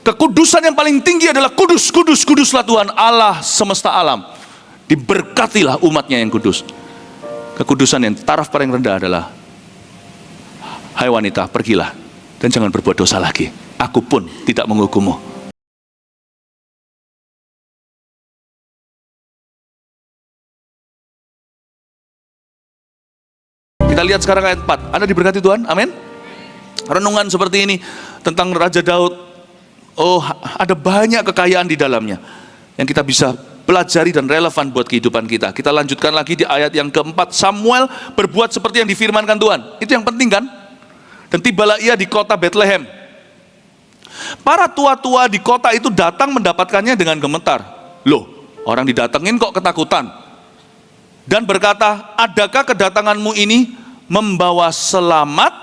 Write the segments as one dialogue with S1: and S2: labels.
S1: Kekudusan yang paling tinggi adalah kudus, kudus, kuduslah Tuhan Allah semesta alam. Diberkatilah umatnya yang kudus. Kekudusan yang taraf paling rendah adalah, hai wanita, pergilah dan jangan berbuat dosa lagi. Aku pun tidak menghukummu. Kita lihat sekarang ayat 4. Anda diberkati Tuhan, amin. Renungan seperti ini tentang Raja Daud. Oh, ada banyak kekayaan di dalamnya yang kita bisa pelajari dan relevan buat kehidupan kita. Kita lanjutkan lagi di ayat yang keempat. Samuel berbuat seperti yang difirmankan Tuhan. Itu yang penting kan? Dan tibalah ia di kota Bethlehem. Para tua-tua di kota itu datang mendapatkannya dengan gemetar. Loh, orang didatengin kok ketakutan? Dan berkata, adakah kedatanganmu ini membawa selamat?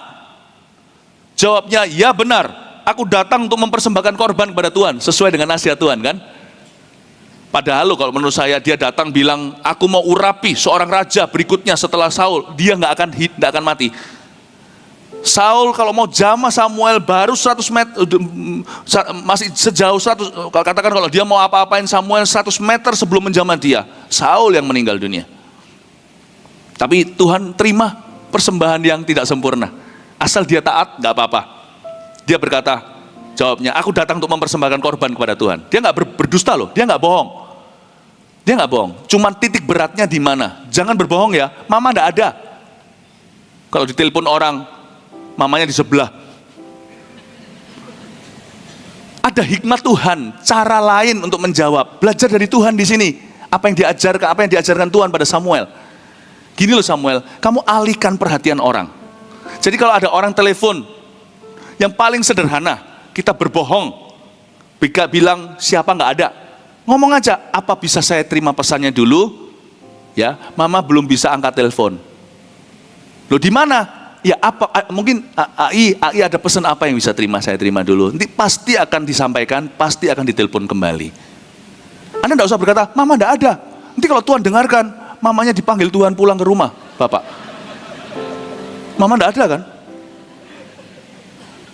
S1: Jawabnya, ya benar. Aku datang untuk mempersembahkan korban kepada Tuhan. Sesuai dengan nasihat Tuhan kan? Padahal kalau menurut saya, dia datang bilang, aku mau urapi seorang raja berikutnya setelah Saul. Dia nggak akan mati. Saul kalau mau jamah Samuel baru 100 meter, masih sejauh 100, katakan kalau dia mau apa-apain Samuel 100 meter sebelum menjamah dia, Saul yang meninggal dunia. Tapi Tuhan terima persembahan yang tidak sempurna. Asal dia taat, nggak apa-apa. Dia berkata, jawabnya, aku datang untuk mempersembahkan korban kepada Tuhan. Dia nggak berdusta loh, dia nggak bohong. Dia nggak bohong. Cuman titik beratnya di mana? Jangan berbohong ya, mama nggak ada. Kalau ditelepon orang, mamanya di sebelah. Ada hikmat Tuhan, cara lain untuk menjawab. Belajar dari Tuhan di sini. Apa yang diajarkan Tuhan pada Samuel. Gini loh Samuel, kamu alihkan perhatian orang. Jadi kalau ada orang telepon, yang paling sederhana, kita berbohong, bilang siapa nggak ada, ngomong aja, apa bisa saya terima pesannya dulu? Ya, mama belum bisa angkat telepon. Loh di mana? Ya apa? Mungkin AI ada pesan apa yang bisa saya terima dulu. Nanti pasti akan disampaikan, pasti akan ditelepon kembali. Anda nggak usah berkata, mama nggak ada. Nanti kalau Tuhan dengarkan, mamanya dipanggil Tuhan pulang ke rumah, Bapak. Mama nggak ada kan?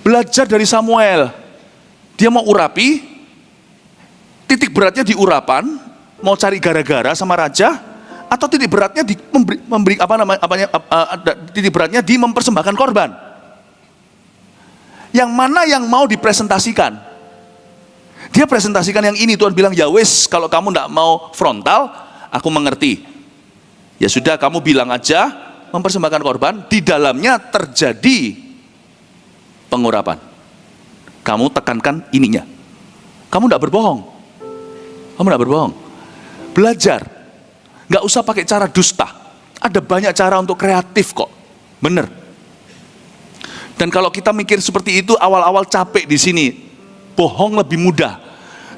S1: Belajar dari Samuel, dia mau urapi, titik beratnya di urapan, mau cari gara-gara sama raja, atau titik beratnya di titik beratnya di mempersembahkan korban. Yang mana yang mau dipresentasikan? Dia presentasikan yang ini. Tuhan bilang, ya wes, kalau kamu tidak mau frontal, aku mengerti. Ya sudah, kamu bilang aja mempersembahkan korban, di dalamnya terjadi pengurapan. Kamu tekankan ininya. Kamu tidak berbohong. Kamu tidak berbohong. Belajar. Nggak usah pakai cara dusta. Ada banyak cara untuk kreatif kok. Bener. Dan kalau kita mikir seperti itu, awal-awal capek di sini. Bohong lebih mudah.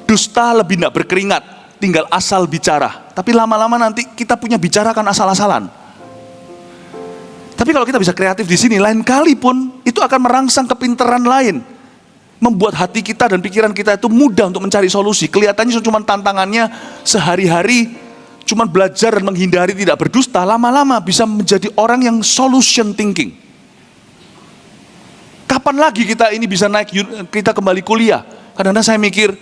S1: Dusta lebih tidak berkeringat. Tinggal asal bicara. Tapi lama-lama nanti kita punya bicara kan asal-asalan. Tapi kalau kita bisa kreatif di sini, lain kali pun itu akan merangsang kepintaran lain. Membuat hati kita dan pikiran kita itu mudah untuk mencari solusi. Kelihatannya cuma tantangannya sehari-hari, cuma belajar dan menghindari tidak berdusta, lama-lama bisa menjadi orang yang solution thinking. Kapan lagi kita ini bisa naik, kita kembali kuliah? Kadang-kadang saya mikir,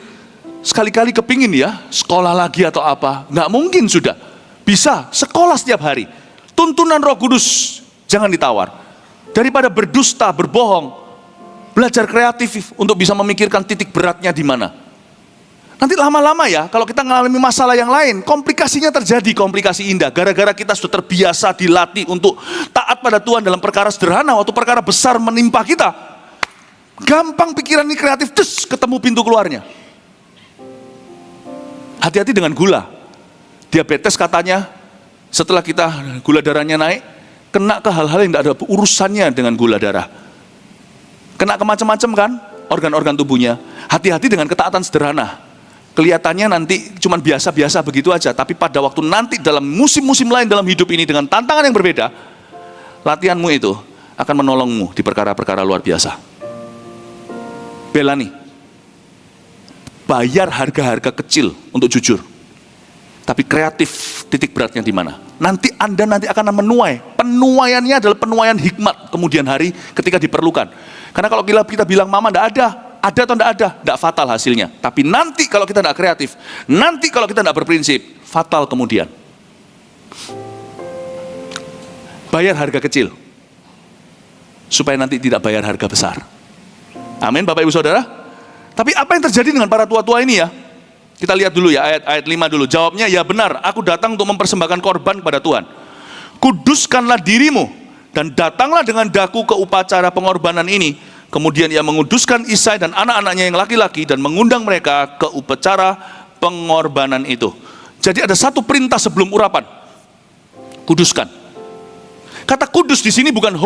S1: sekali-kali kepingin ya, sekolah lagi atau apa. Nggak mungkin sudah. Bisa, sekolah setiap hari. Tuntunan Roh Kudus. Jangan ditawar. Daripada berdusta, berbohong, belajar kreatif untuk bisa memikirkan titik beratnya di mana. Nanti lama-lama ya, kalau kita mengalami masalah yang lain, komplikasinya terjadi, komplikasi indah. Gara-gara kita sudah terbiasa dilatih untuk taat pada Tuhan dalam perkara sederhana, waktu perkara besar menimpa kita, gampang pikiran ini kreatif, ketemu pintu keluarnya. Hati-hati dengan gula. Diabetes katanya, setelah kita gula darahnya naik, kena ke hal-hal yang tidak ada urusannya dengan gula darah. Kena ke macam-macam kan, organ-organ tubuhnya. Hati-hati dengan ketaatan sederhana. Kelihatannya nanti cuma biasa-biasa begitu aja, tapi pada waktu nanti dalam musim-musim lain dalam hidup ini dengan tantangan yang berbeda, latihanmu itu akan menolongmu di perkara-perkara luar biasa. Bela nih, bayar harga-harga kecil untuk jujur. Tapi kreatif, titik beratnya di mana? Nanti Anda akan menuai. Penuaiannya adalah penuaian hikmat kemudian hari ketika diperlukan. Karena kalau kita bilang mama tidak ada, ada atau tidak ada, tidak fatal hasilnya. Tapi nanti kalau kita tidak kreatif, nanti kalau kita tidak berprinsip, fatal kemudian. Bayar harga kecil, supaya nanti tidak bayar harga besar. Amin, Bapak Ibu Saudara. Tapi apa yang terjadi dengan para tua-tua ini ya? Kita lihat dulu ya, ayat 5 dulu. Jawabnya, ya benar, aku datang untuk mempersembahkan korban kepada Tuhan. Kuduskanlah dirimu, dan datanglah dengan daku ke upacara pengorbanan ini. Kemudian ia menguduskan Isai dan anak-anaknya yang laki-laki, dan mengundang mereka ke upacara pengorbanan itu. Jadi ada satu perintah sebelum urapan. Kuduskan. Kata kudus di sini bukan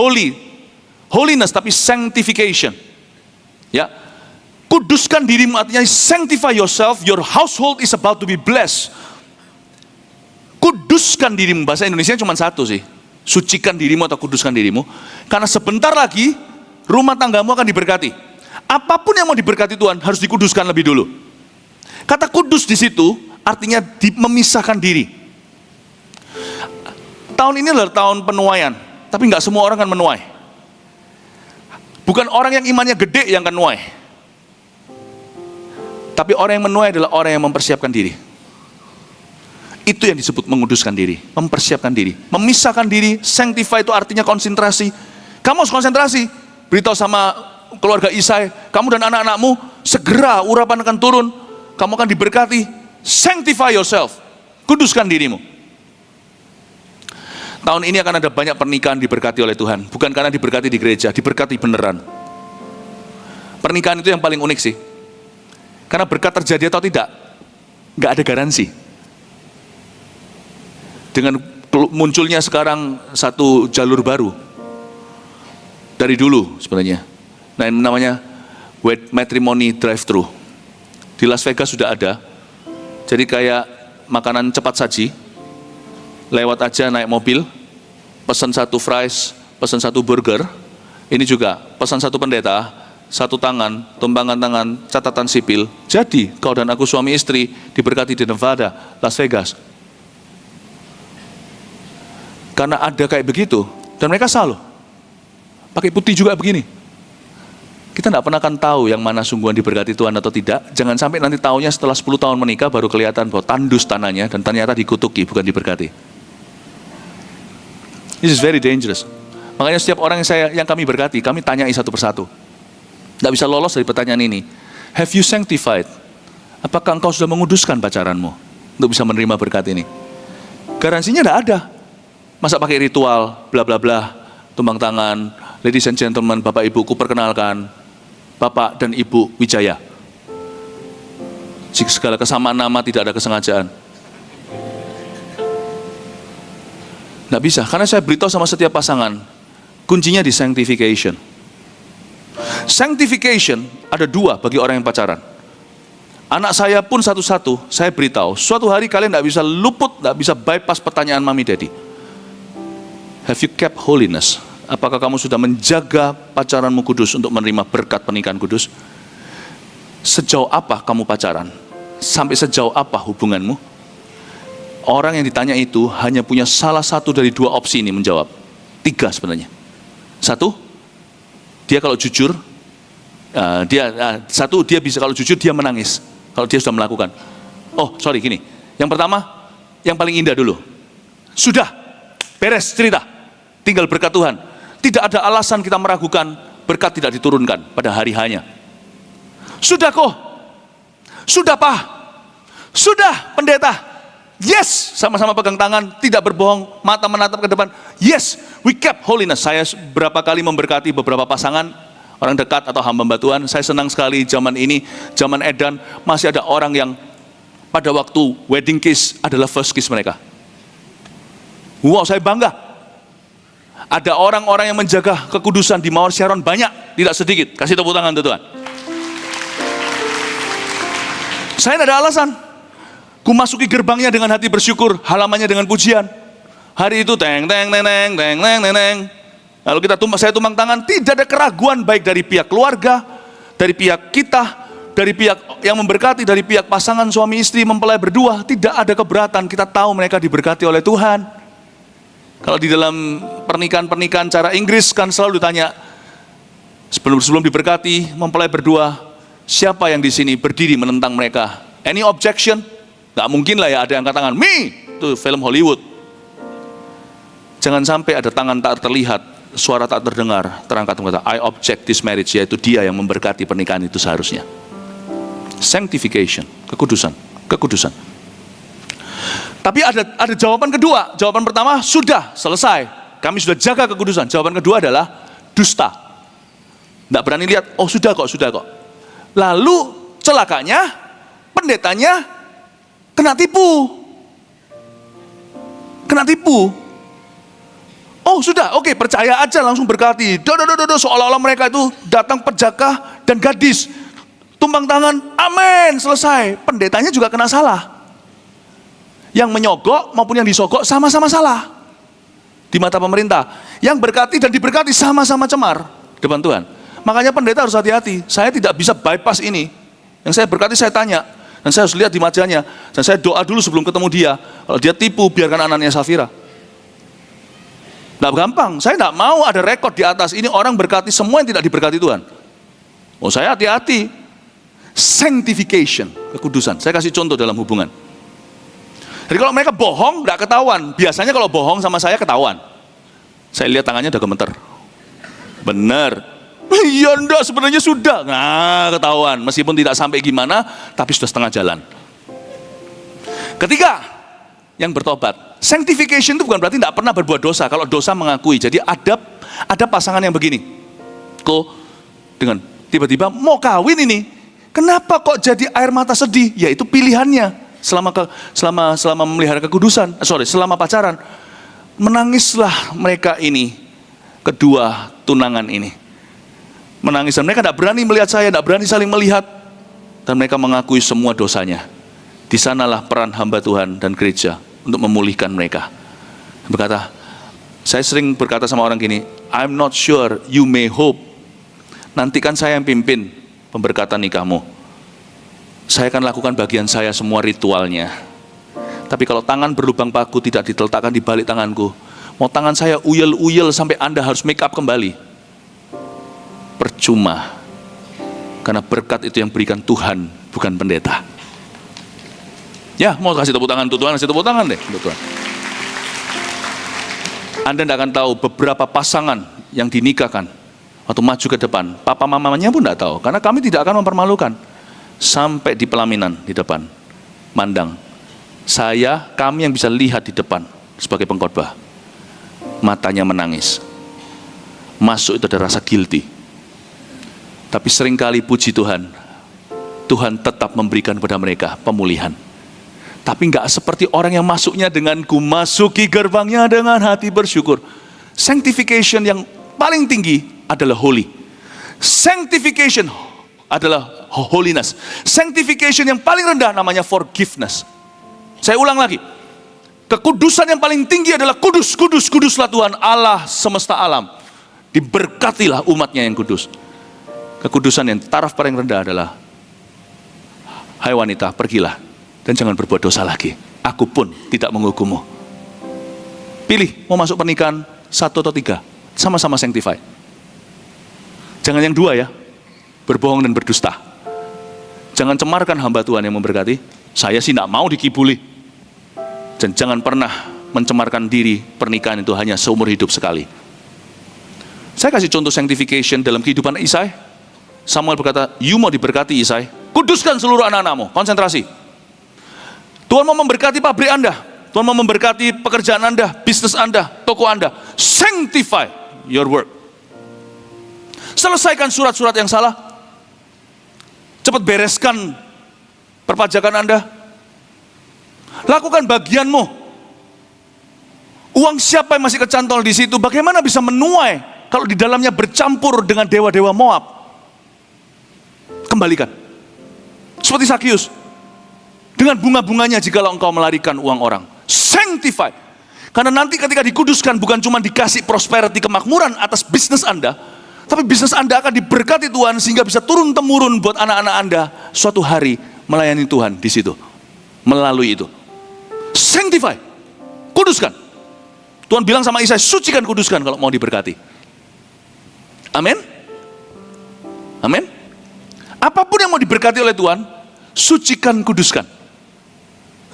S1: holiness, tapi sanctification. Ya. Kuduskan dirimu artinya sanctify yourself, your household is about to be blessed. Kuduskan dirimu, bahasa Indonesia cuma satu sih. Sucikan dirimu atau kuduskan dirimu. Karena sebentar lagi rumah tanggamu akan diberkati. Apapun yang mau diberkati Tuhan harus dikuduskan lebih dulu. Kata kudus di situ artinya memisahkan diri. Tahun ini adalah tahun penuaian, tapi nggak semua orang kan menuai. Bukan orang yang imannya gede yang akan menuai. Tapi orang yang menuai adalah orang yang mempersiapkan diri. Itu yang disebut menguduskan diri, mempersiapkan diri, memisahkan diri. Sanctify itu artinya konsentrasi. Kamu harus konsentrasi. Beritahu sama keluarga Isai, kamu dan anak-anakmu segera urapan akan turun. Kamu akan diberkati. Sanctify yourself. Kuduskan dirimu. Tahun ini akan ada banyak pernikahan diberkati oleh Tuhan. Bukan karena diberkati di gereja, diberkati beneran. Pernikahan itu yang paling unik sih. Karena berkat terjadi atau tidak, nggak ada garansi. Dengan munculnya sekarang satu jalur baru, dari dulu sebenarnya, nah namanya matrimony drive-thru. Di Las Vegas sudah ada, jadi kayak makanan cepat saji, lewat aja naik mobil, pesan satu fries, pesan satu burger, ini juga pesan satu pendeta, satu tangan, tumpangan tangan, catatan sipil. Jadi kau dan aku suami istri diberkati di Nevada, Las Vegas. Karena ada kayak begitu, dan mereka selalu pakai putih juga begini. Kita tidak pernah akan tahu yang mana sungguhan diberkati Tuhan atau tidak. Jangan sampai nanti tahunya setelah 10 tahun menikah baru kelihatan bahwa tandus tanahnya dan ternyata dikutuki, bukan diberkati. This is very dangerous. Makanya setiap orang yang kami berkati, kami tanyai satu persatu. Tidak bisa lolos dari pertanyaan ini. Have you sanctified? Apakah engkau sudah menguduskan pacaranmu untuk bisa menerima berkat ini? Garansinya tidak ada. Masa pakai ritual, bla bla bla, tumbang tangan, ladies and gentlemen, Bapak Ibu, ku perkenalkan Bapak dan Ibu Wijaya. Jika segala kesamaan nama tidak ada kesengajaan. Tidak bisa, karena saya beritahu sama setiap pasangan, kuncinya di sanctification. Sanctification ada dua bagi orang yang pacaran. Anak saya pun satu-satu, saya beritahu, suatu hari kalian tidak bisa luput, tidak bisa bypass pertanyaan mami daddy. Have you kept holiness? Apakah kamu sudah menjaga pacaranmu kudus untuk menerima berkat pernikahan kudus? Sejauh apa kamu pacaran? Sampai sejauh apa hubunganmu? Orang yang ditanya itu hanya punya salah satu dari dua opsi ini menjawab. 3 sebenarnya. 1, dia kalau jujur, dia bisa kalau jujur dia menangis kalau dia sudah melakukan. Oh sorry gini, yang pertama yang paling indah dulu, sudah beres cerita, tinggal berkat Tuhan. Tidak ada alasan kita meragukan berkat tidak diturunkan pada hari hanya. Sudah kok, sudah Pak, sudah pendeta. Yes, sama-sama pegang tangan, tidak berbohong, mata menatap ke depan. Yes, we kept holiness. Saya berapa kali memberkati beberapa pasangan, orang dekat atau hamba Tuhan. Saya senang sekali zaman ini, zaman edan, masih ada orang yang pada waktu wedding kiss adalah first kiss mereka. Wow, saya bangga. Ada orang-orang yang menjaga kekudusan di Mawar Sharon banyak, tidak sedikit. Kasih tepuk tangan Tuhan. Saya tidak ada alasan. Ku masuki gerbangnya dengan hati bersyukur, halamannya dengan pujian. Hari itu teng teng teng teng teng teng teng teng. Lalu saya tumpang tangan, tidak ada keraguan baik dari pihak keluarga, dari pihak kita, dari pihak yang memberkati, dari pihak pasangan suami istri mempelai berdua, tidak ada keberatan. Kita tahu mereka diberkati oleh Tuhan. Kalau di dalam pernikahan cara Inggris kan selalu ditanya, sebelum diberkati mempelai berdua, Siapa yang di sini berdiri menentang mereka? Any objection? Gak mungkin lah ya ada yang angkat tangan. Me! Itu film Hollywood. Jangan sampai ada tangan tak terlihat, suara tak terdengar, terangkat mengatakan, I object this marriage, yaitu dia yang memberkati pernikahan itu seharusnya. Sanctification, kekudusan, kekudusan. Tapi ada jawaban kedua. Jawaban pertama, sudah, selesai. Kami sudah jaga kekudusan. Jawaban kedua adalah dusta. Tidak berani lihat, oh sudah kok. Lalu celakanya, pendetanya kena tipu. Oh sudah, oke, percaya aja langsung berkati. Seolah-olah mereka itu datang penjaga dan gadis. Tumpang tangan, amin, selesai. Pendetanya juga kena salah. Yang menyogok maupun yang disogok sama-sama salah. Di mata pemerintah. Yang berkati dan diberkati sama-sama cemar depan Tuhan. Makanya pendeta harus hati-hati. Saya tidak bisa bypass ini. Yang saya berkati saya tanya. Dan saya harus lihat di wajahnya. Dan saya doa dulu sebelum ketemu dia. Kalau dia tipu, biarkan anaknya Safira. Tidak gampang. Saya tidak mau ada rekod di atas. Ini orang berkati semua yang tidak diberkati Tuhan. Oh saya hati-hati. Sanctification, kekudusan. Saya kasih contoh dalam hubungan. Jadi kalau mereka bohong, tidak ketahuan. Biasanya kalau bohong sama saya ketahuan. Saya lihat tangannya udah gemeter. Benar. Iya enggak, sebenarnya sudah. Nah, ketahuan. Meskipun tidak sampai gimana, tapi sudah setengah jalan. Ketiga, yang bertobat. Sanctification itu bukan berarti tidak pernah berbuat dosa. Kalau dosa mengakui. Jadi ada pasangan yang begini. Kok dengan tiba-tiba mau kawin ini. Kenapa kok jadi air mata sedih? Ya itu pilihannya. Selama memelihara kekudusan, selama pacaran, menangislah mereka ini, kedua tunangan ini. Menangis, dan mereka tidak berani melihat saya, tidak berani saling melihat, dan mereka mengakui semua dosanya. Di sanalah peran hamba Tuhan dan gereja untuk memulihkan mereka. Berkata, saya sering berkata sama orang gini, I'm not sure, you may hope. Nanti kan saya yang pimpin pemberkatan nikahmu. Saya akan lakukan bagian saya semua ritualnya. Tapi kalau tangan berlubang paku tidak diletakkan di balik tanganku, mau tangan saya uyel-uyel sampai Anda harus make up kembali, percuma. Karena berkat itu yang berikan Tuhan, bukan pendeta. Ya, mau kasih tepuk tangan untuk Tuhan, kasih tepuk tangan deh untuk Tuhan. Anda tidak akan tahu beberapa pasangan yang dinikahkan waktu maju ke depan, papa mamanya pun tidak tahu, karena kami tidak akan mempermalukan. Sampai di pelaminan di depan, mandang. Kami yang bisa lihat di depan sebagai pengkhotbah, matanya menangis. Masuk itu ada rasa guilty. Tapi seringkali puji Tuhan, Tuhan tetap memberikan kepada mereka pemulihan. Tapi enggak seperti orang yang masuknya dengan ku masuki gerbangnya dengan hati bersyukur. Sanctification yang paling tinggi adalah holy. Sanctification adalah holiness. Sanctification yang paling rendah namanya forgiveness. Saya ulang lagi. Kekudusan yang paling tinggi adalah kudus, kudus, kuduslah Tuhan Allah semesta alam. Diberkatilah umatnya yang kudus. Kekudusan yang taraf paling rendah adalah, hai wanita, pergilah dan jangan berbuat dosa lagi. Aku pun tidak menghukummu. Pilih, mau masuk pernikahan 1 atau 3, sama-sama sanctify. Jangan yang 2 ya, berbohong dan berdusta. Jangan cemarkan hamba Tuhan yang memberkati. Saya sih tidak mau dikibuli. Dan jangan pernah mencemarkan diri, pernikahan itu hanya seumur hidup sekali. Saya kasih contoh sanctification dalam kehidupan Isai. Samuel berkata, you mau diberkati Isai, kuduskan seluruh anak-anakmu. Konsentrasi. Tuhan mau memberkati pabrik Anda, Tuhan mau memberkati pekerjaan Anda, bisnis Anda, toko Anda. Sanctify your work. Selesaikan surat-surat yang salah. Cepat bereskan perpajakan Anda. Lakukan bagianmu. Uang siapa yang masih kecantol di situ, bagaimana bisa menuai kalau di dalamnya bercampur dengan dewa-dewa Moab? Kembalikan. Seperti Sakius. Dengan bunga-bunganya jikalau engkau melarikan uang orang. Sanctify. Karena nanti ketika dikuduskan bukan cuma dikasih prosperity, kemakmuran atas bisnis Anda, tapi bisnis Anda akan diberkati Tuhan sehingga bisa turun-temurun buat anak-anak Anda suatu hari melayani Tuhan di situ. Melalui itu. Sanctify. Kuduskan. Tuhan bilang sama Isai, sucikan, kuduskan kalau mau diberkati. Amin. Amin. Apapun yang mau diberkati oleh Tuhan, sucikan, kuduskan.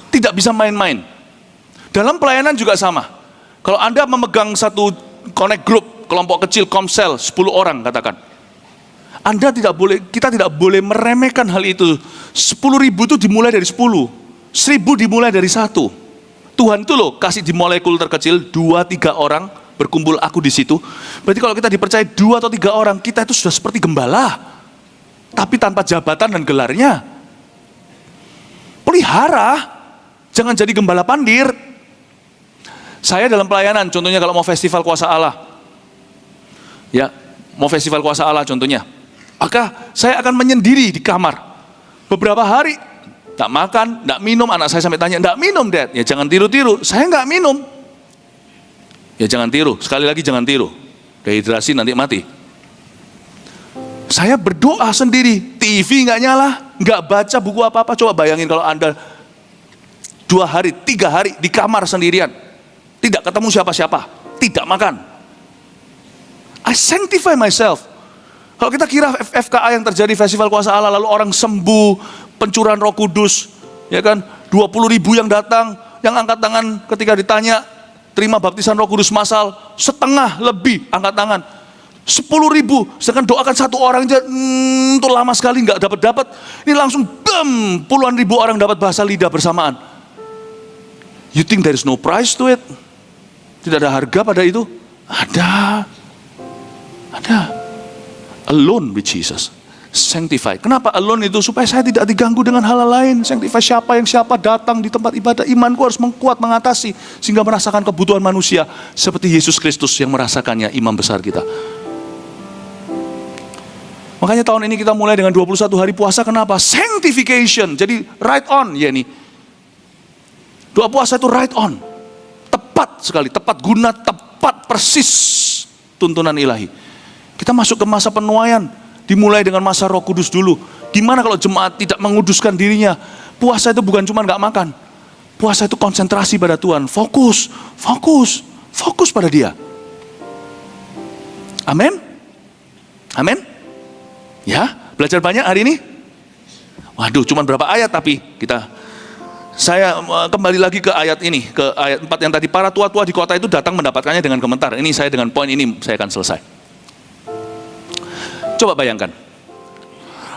S1: Tidak bisa main-main. Dalam pelayanan juga sama. Kalau Anda memegang satu connect group, kelompok kecil, komsel, 10 orang katakan. Kita tidak boleh meremehkan hal itu. 10.000 itu dimulai dari 10. 1.000 dimulai dari 1. Tuhan itu loh kasih di molekul terkecil 2-3 orang berkumpul, aku di situ. Berarti kalau kita dipercaya 2 atau 3 orang, kita itu sudah seperti gembala. Tapi tanpa jabatan dan gelarnya. Pelihara. Jangan jadi gembala pandir. Saya dalam pelayanan, contohnya kalau mau festival kuasa Allah. Ya, mau festival kuasa Allah contohnya. Maka saya akan menyendiri di kamar. Beberapa hari, tak makan, tak minum. Anak saya sampai tanya, tak minum Dad? Ya jangan tiru-tiru, saya nggak minum. Ya jangan tiru, sekali lagi jangan tiru. Dehidrasi nanti mati. Saya berdoa sendiri, TV nggak nyala, nggak baca buku apa-apa. Coba bayangin kalau Anda 2 hari, 3 hari di kamar sendirian. Tidak ketemu siapa-siapa, tidak makan. I sanctify myself. Kalau kita kira FKA yang terjadi festival kuasa Allah, lalu orang sembuh, pencurahan Roh Kudus, ya kan, 20.000 yang datang, yang angkat tangan ketika ditanya, terima baptisan Roh Kudus massal, setengah lebih angkat tangan. 10.000, sedangkan doakan 1 orang aja, itu lama sekali nggak dapat. Ini langsung puluhan ribu orang dapat bahasa lidah bersamaan. You think there is no price to it? Tidak ada harga pada itu? Ada. Alone with Jesus. Sanctify. Kenapa alone itu? Supaya saya tidak diganggu dengan hal lain. Sanctify siapa datang di tempat ibadah. Imanku harus kuat mengatasi. Sehingga merasakan kebutuhan manusia. Seperti Yesus Kristus yang merasakannya, imam besar kita. Makanya tahun ini kita mulai dengan 21 hari puasa. Kenapa? Sanctification. Jadi right on ya ini. Doa puasa itu right on. Tepat sekali, tepat guna, tepat persis tuntunan ilahi. Kita masuk ke masa penuaian. Dimulai dengan masa Roh Kudus dulu. Gimana kalau jemaat tidak menguduskan dirinya? Puasa itu bukan cuma gak makan. Puasa itu konsentrasi pada Tuhan. Fokus pada Dia. Amin. Ya, belajar banyak hari ini. Waduh, cuma berapa ayat tapi saya kembali lagi ke ayat ini, ke ayat 4 yang tadi. Para tua-tua di kota itu datang mendapatkannya dengan komentar. Ini saya dengan poin ini saya akan selesai. Coba bayangkan.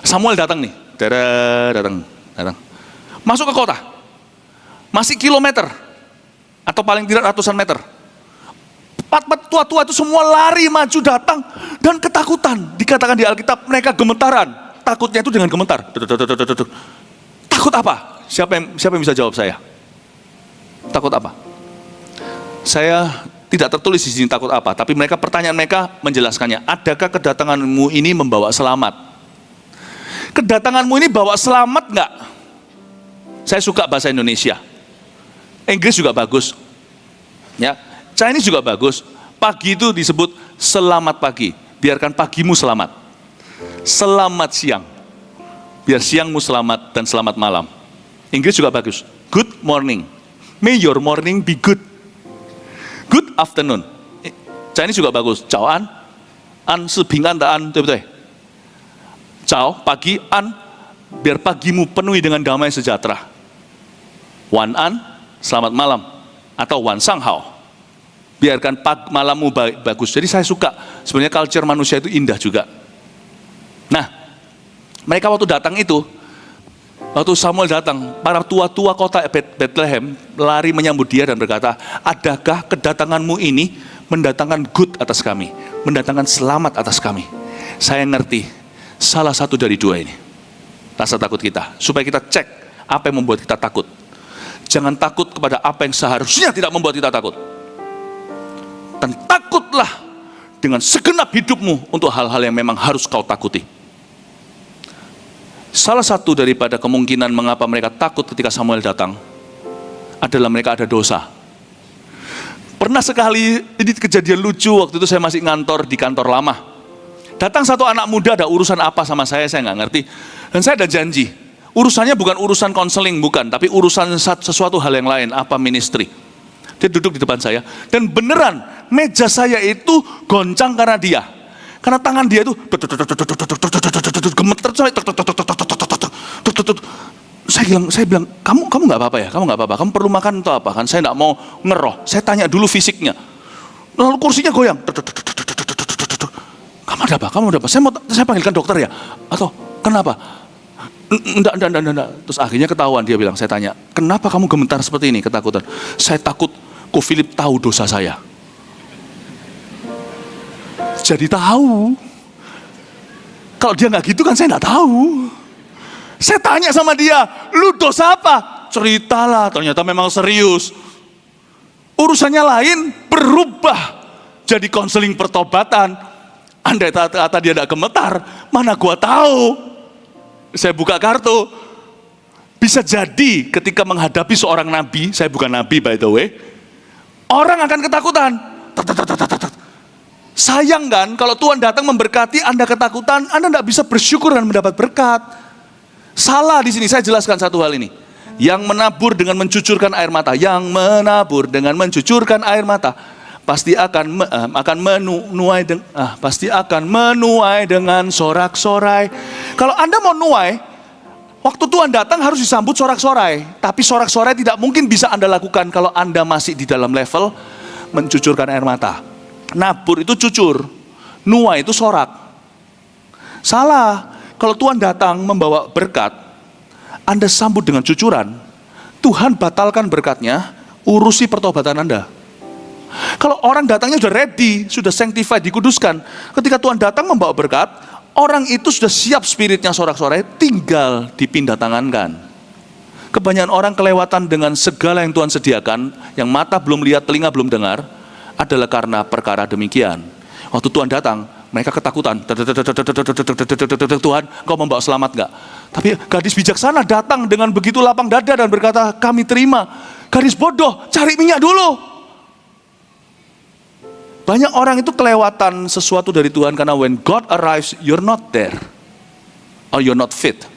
S1: Samuel datang nih. Datang. Masuk ke kota. Masih kilometer. Atau paling tidak ratusan meter. Tua-tua itu semua lari maju datang. Dan ketakutan. Dikatakan di Alkitab mereka gemetaran. Takutnya itu dengan gemetar. Takut apa? Siapa yang bisa jawab saya? Takut apa? Saya tidak tertulis di sini takut apa, tapi pertanyaan mereka menjelaskannya. Adakah kedatanganmu ini membawa selamat? Kedatanganmu ini bawa selamat enggak? Saya suka bahasa Indonesia. Inggris juga bagus. Ya, Chinese juga bagus. Pagi itu disebut selamat pagi. Biarkan pagimu selamat. Selamat siang. Biar siangmu selamat dan selamat malam. Inggris juga bagus. Good morning. May your morning be good. Good afternoon. Chinese juga bagus. Ciao an. An si平安的安, 对不对? Ciao, pagi, an. Biar pagimu penuhi dengan damai sejahtera. Wan an, selamat malam. Atau wan sang hao. Biarkan malammu bagus. Jadi saya suka. Sebenarnya culture manusia itu indah juga. Nah, mereka waktu datang itu, waktu Samuel datang, para tua-tua kota Bethlehem lari menyambut dia dan berkata, adakah kedatanganmu ini mendatangkan good atas kami, mendatangkan selamat atas kami? Saya ngerti, salah satu dari dua ini, rasa takut kita, supaya kita cek apa yang membuat kita takut. Jangan takut kepada apa yang seharusnya tidak membuat kita takut. Dan takutlah dengan segenap hidupmu untuk hal-hal yang memang harus kau takuti. Salah satu daripada kemungkinan mengapa mereka takut ketika Samuel datang adalah mereka ada dosa. Pernah sekali, ini kejadian lucu, waktu itu saya masih ngantor di kantor lama. Datang satu anak muda, ada urusan apa sama saya nggak ngerti. Dan saya ada janji, urusannya bukan urusan konseling, bukan, tapi urusan sesuatu hal yang lain, apa ministry. Dia duduk di depan saya, dan beneran meja saya itu goncang karena dia. Karena tangan dia itu gemeter coy. Saya bilang, kamu nggak apa-apa ya? Kamu nggak apa-apa. Kamu perlu makan atau apa kan? Saya nggak mau ngeroh. Saya tanya dulu fisiknya. Lalu kursinya goyang. Kamu ada apa? Kamu ada apa? Saya panggilkan dokter ya? Atau kenapa? Enggak. Terus akhirnya ketahuan, dia bilang, saya tanya, kenapa kamu gemetar seperti ini, ketakutan? Saya takut Ko Philip tahu dosa saya. Jadi tahu. Kalau dia nggak gitu kan saya nggak tahu. Saya tanya sama dia, lu dosa apa? Ceritalah, ternyata memang serius. Urusannya lain, berubah jadi konseling pertobatan. Andai kata dia tidak gemetar, mana gua tahu. Saya buka kartu. Bisa jadi ketika menghadapi seorang nabi, saya bukan nabi by the way, orang akan ketakutan. Sayang kan, kalau Tuhan datang memberkati, Anda ketakutan, Anda tidak bisa bersyukur dan mendapat berkat. Salah di sini, saya jelaskan satu hal ini. Yang menabur dengan mencucurkan air mata, yang menabur dengan mencucurkan air mata, pasti akan menuai dengan sorak-sorai. Kalau Anda mau nuai, waktu Tuhan datang harus disambut sorak-sorai. Tapi sorak-sorai tidak mungkin bisa Anda lakukan kalau Anda masih di dalam level mencucurkan air mata. Nabur itu cucur, nuai itu sorak. Salah. Kalau Tuhan datang membawa berkat, Anda sambut dengan cucuran, Tuhan batalkan berkatnya, urusi pertobatan Anda. Kalau orang datangnya sudah ready, sudah sanctified, dikuduskan, ketika Tuhan datang membawa berkat, orang itu sudah siap spiritnya sorak-sorai, tinggal dipindah tangankan. Kebanyakan orang kelewatan dengan segala yang Tuhan sediakan, yang mata belum lihat, telinga belum dengar, adalah karena perkara demikian. Waktu Tuhan datang, mereka ketakutan. Tuhan, Kau membawa selamat enggak? Tapi gadis bijaksana datang dengan begitu lapang dada dan berkata, kami terima. Gadis bodoh, cari minyak dulu. Banyak orang itu kelewatan sesuatu dari Tuhan karena when God arrives, you're not there. Or you're not fit.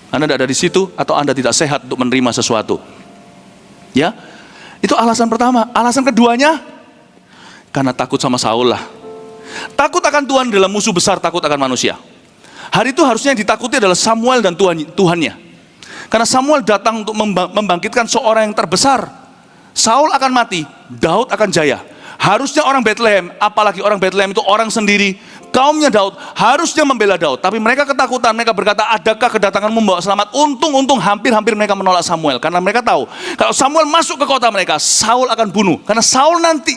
S1: Anda tidak ada di situ atau Anda tidak sehat untuk menerima sesuatu. Ya, itu alasan pertama. Alasan keduanya, karena takut sama Saul lah. Takut akan Tuhan adalah musuh besar takut akan manusia. Hari itu harusnya yang ditakuti adalah Samuel dan Tuhannya. Karena Samuel datang untuk membangkitkan seorang yang terbesar. Saul akan mati, Daud akan jaya. Harusnya orang Bethlehem, apalagi orang Bethlehem itu orang sendiri, kaumnya Daud, harusnya membela Daud. Tapi mereka ketakutan, mereka berkata, adakah kedatanganmu membawa selamat? Untung hampir mereka menolak Samuel. Karena mereka tahu, kalau Samuel masuk ke kota mereka, Saul akan bunuh. Karena Saul nanti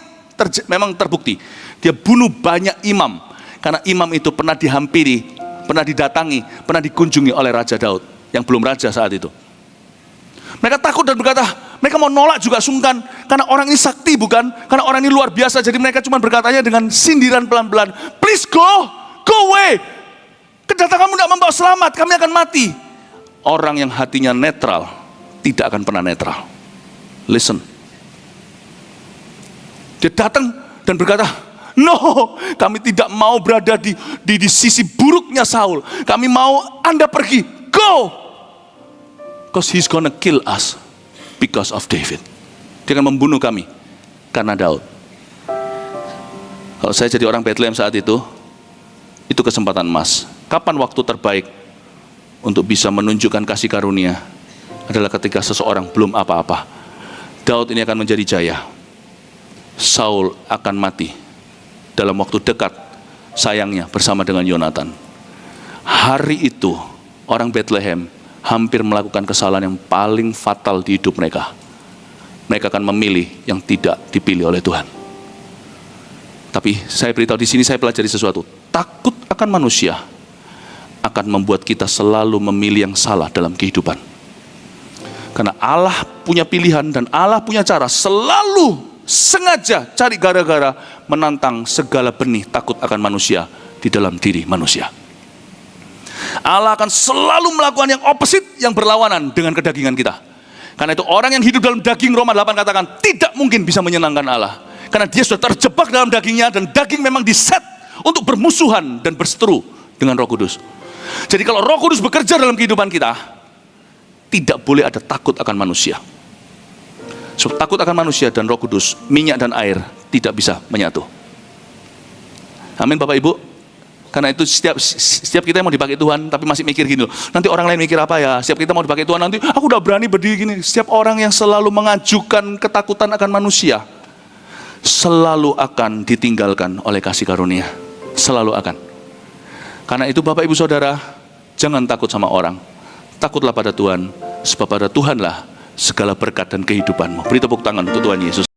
S1: memang terbukti, dia bunuh banyak imam. Karena imam itu pernah dihampiri, pernah didatangi, pernah dikunjungi oleh Raja Daud, yang belum raja saat itu. Mereka takut dan berkata, mereka mau nolak juga sungkan, karena orang ini sakti bukan? Karena orang ini luar biasa, jadi mereka cuma berkatanya dengan sindiran pelan-pelan, please go away, kedatanganmu tidak membawa selamat, kami akan mati. Orang yang hatinya netral, tidak akan pernah netral. Listen. Dia datang dan berkata, no, kami tidak mau berada di sisi buruknya Saul, kami mau Anda pergi, go. Because he's gonna kill us because of David. Dia akan membunuh kami karena Daud. Kalau saya jadi orang Bethlehem saat itu kesempatan emas. Kapan waktu terbaik untuk bisa menunjukkan kasih karunia? Adalah ketika seseorang belum apa-apa. Daud ini akan menjadi jaya. Saul akan mati dalam waktu dekat, sayangnya bersama dengan Yonatan. Hari itu orang Bethlehem hampir melakukan kesalahan yang paling fatal di hidup mereka. Mereka akan memilih yang tidak dipilih oleh Tuhan. Tapi saya beritahu di sini, saya pelajari sesuatu. Takut akan manusia akan membuat kita selalu memilih yang salah dalam kehidupan. Karena Allah punya pilihan dan Allah punya cara, selalu sengaja cari gara-gara menantang segala benih takut akan manusia di dalam diri manusia. Allah akan selalu melakukan yang opposite, yang berlawanan dengan kedagingan kita. Karena itu orang yang hidup dalam daging, Roma 8 katakan, tidak mungkin bisa menyenangkan Allah. Karena dia sudah terjebak dalam dagingnya, dan daging memang diset untuk bermusuhan dan berseteru dengan Roh Kudus. Jadi kalau Roh Kudus bekerja dalam kehidupan kita, tidak boleh ada takut akan manusia. Sebab takut akan manusia dan Roh Kudus, minyak dan air tidak bisa menyatu. Amin Bapak Ibu. Karena itu setiap kita yang mau dipakai Tuhan, tapi masih mikir gini loh, nanti orang lain mikir apa ya? Setiap kita mau dipakai Tuhan, nanti aku udah berani berdiri gini. Setiap orang yang selalu mengajukan ketakutan akan manusia, selalu akan ditinggalkan oleh kasih karunia. Selalu akan. Karena itu Bapak Ibu Saudara, jangan takut sama orang. Takutlah pada Tuhan, sebab pada Tuhanlah segala berkat dan kehidupanmu. Beri tepuk tangan untuk Tuhan Yesus.